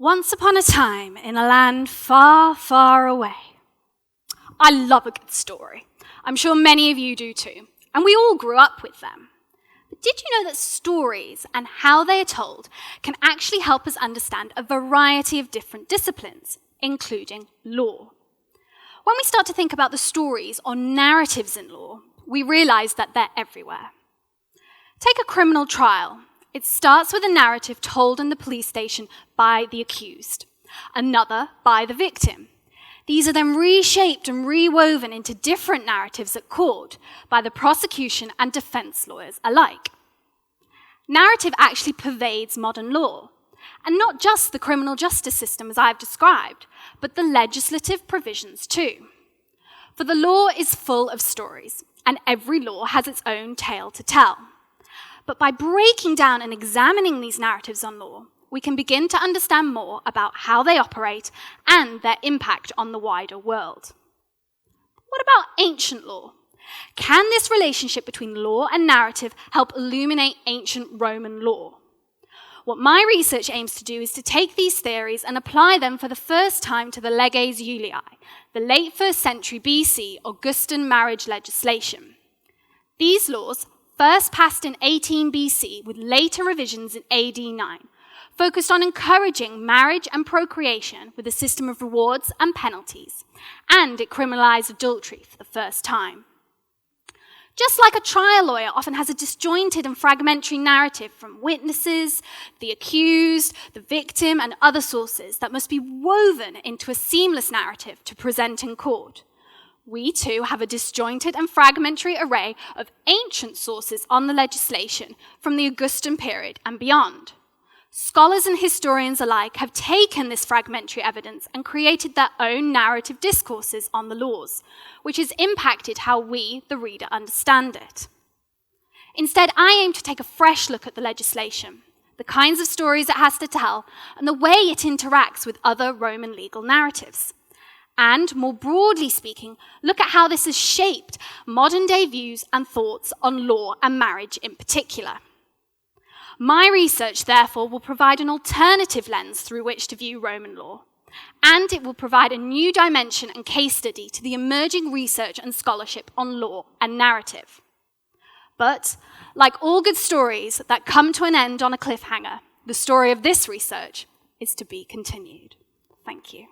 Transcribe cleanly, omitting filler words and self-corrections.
Once upon a time, in a land far, far away. I love a good story. I'm sure many of you do too, and we all grew up with them. But did you know that stories and how they are told can actually help us understand a variety of different disciplines, including law? When we start to think about the stories or narratives in law, we realize that they're everywhere. Take a criminal trial. It starts with a narrative told in the police station by the accused, another by the victim. These are then reshaped and rewoven into different narratives at court by the prosecution and defense lawyers alike. Narrative actually pervades modern law, and not just the criminal justice system as I've described, but the legislative provisions too. For the law is full of stories, and every law has its own tale to tell. But by breaking down and examining these narratives on law, we can begin to understand more about how they operate and their impact on the wider world. What about ancient law? Can this relationship between law and narrative help illuminate ancient Roman law? What my research aims to do is to take these theories and apply them for the first time to the leges Julii, the late 1st century BC Augustan marriage legislation. These laws, first passed in 18 BC with later revisions in AD 9, focused on encouraging marriage and procreation with a system of rewards and penalties, and it criminalized adultery for the first time. Just like a trial lawyer often has a disjointed and fragmentary narrative from witnesses, the accused, the victim, and other sources that must be woven into a seamless narrative to present in court, we too have a disjointed and fragmentary array of ancient sources on the legislation from the Augustan period and beyond. Scholars and historians alike have taken this fragmentary evidence and created their own narrative discourses on the laws, which has impacted how we, the reader, understand it. Instead, I aim to take a fresh look at the legislation, the kinds of stories it has to tell, and the way it interacts with other Roman legal narratives. And, more broadly speaking, look at how this has shaped modern-day views and thoughts on law and marriage in particular. My research, therefore, will provide an alternative lens through which to view Roman law, and it will provide a new dimension and case study to the emerging research and scholarship on law and narrative. But, like all good stories that come to an end on a cliffhanger, the story of this research is to be continued. Thank you.